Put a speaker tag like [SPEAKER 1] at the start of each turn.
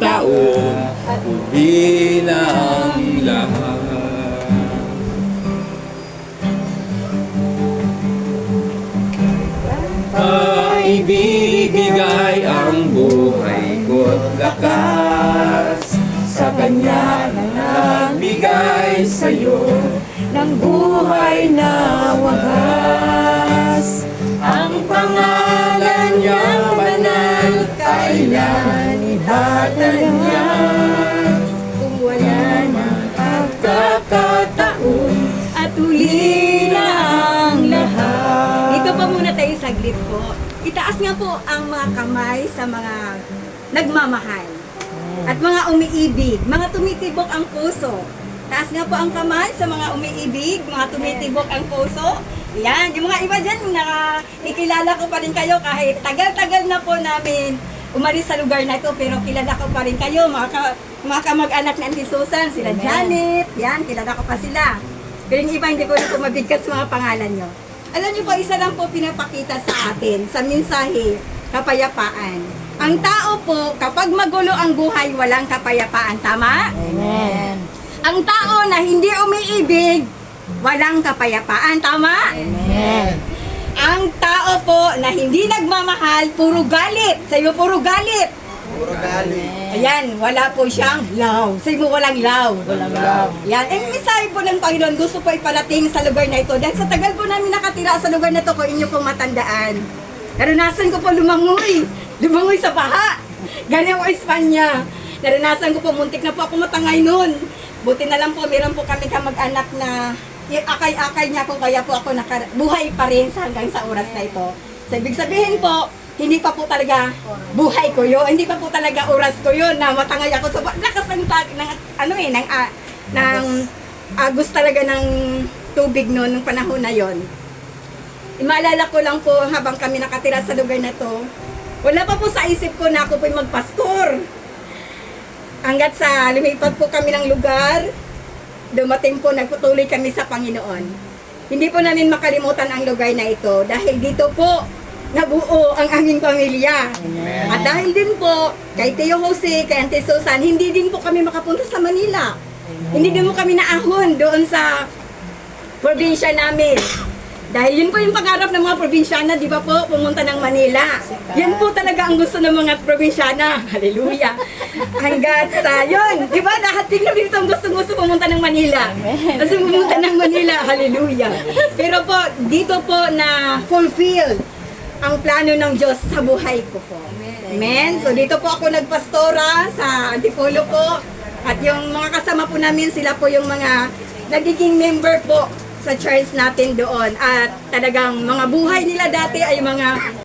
[SPEAKER 1] taon, bilang lahat. Ibibigay ang buhay ko't lakas sa Kanya na nagbigay sa'yo ng buhay na wagas. Ang pangalan niyang banal, kailan ihatag niya. Kung wala ng pagkakataon at uli na ang lahat.
[SPEAKER 2] Dito pa muna tayo saglit po. Itaas nga po ang mga kamay sa mga nagmamahal at mga umiibig, mga tumitibok ang puso. Taas nga po ang kamay sa mga umiibig, mga tumitibok ang puso. Yan, yung mga iba dyan, ikilala ko pa rin kayo kahit tagal-tagal na po namin umalis sa lugar na ito, pero kilala ko pa rin kayo, mga kamag-anak na Auntie Susan, sila Janet, yan, kilala ko pa sila. Pero yung iba, hindi ko na po mabigkas mga pangalan nyo. Alam niyo po, isa lang po pinapakita sa atin, sa mensahe, kapayapaan. Ang tao po, kapag magulo ang buhay, walang kapayapaan. Tama?
[SPEAKER 3] Amen.
[SPEAKER 2] Ang tao na hindi umiibig, walang kapayapaan. Tama?
[SPEAKER 3] Amen.
[SPEAKER 2] Ang tao po na hindi nagmamahal, puro galit. Sa'yo, puro galit.
[SPEAKER 1] Puro galing.
[SPEAKER 2] Ayan, wala po siyang love. Sa'yo mo walang love.
[SPEAKER 3] Walang love.
[SPEAKER 2] Yan, mensahe po ng Panginoon, gusto po ipalating sa lugar na ito. Dahil sa tagal po namin nakatira sa lugar na ito, kung inyo pong matandaan. Naranasan ko po lumangoy sa baha. Ganyan ko Espanya. Naranasan ko po, muntik na po ako matangay noon. Buti na lang po, meron po kami kamag-anak na akay-akay niya kung kaya po ako buhay pa rin hanggang sa oras na ito. So, ibig sabihin po, hindi pa po talaga buhay ko yun. Hindi pa po talaga oras ko yun na matangay ako sa lakas ng agos talaga ng tubig noon nung panahon na yon. Maalala ko lang po habang kami nakatira sa lugar na to, wala pa po sa isip ko na ako po magpastor. Hanggat sa lumipat po kami ng lugar, dumating po, nagputuloy kami sa Panginoon. Hindi po namin makalimutan ang lugar na ito dahil dito po nabuo ang aming pamilya.
[SPEAKER 3] Amen.
[SPEAKER 2] At dahil din po kay Tio Jose, kay Auntie Susan, hindi din po kami makapunta sa Manila. Hindi din po kami naahon doon sa probinsya namin. Dahil yun po yung pangarap ng mga probinsyana, di ba po, pumunta ng Manila. Yan po talaga ang gusto ng mga probinsyana. Hallelujah. Hanggat sa yun, di ba, lahat tingnan dito ang gusto pumunta ng Manila. Kasi pumunta ng Manila, hallelujah. Pero po, dito po na fulfill ang plano ng Diyos sa buhay ko po. Amen. So dito po ako nagpastora sa Antipolo po. At yung mga kasama po namin, sila po yung mga nagiging member po sa church natin doon. At talagang mga buhay nila dati ay mga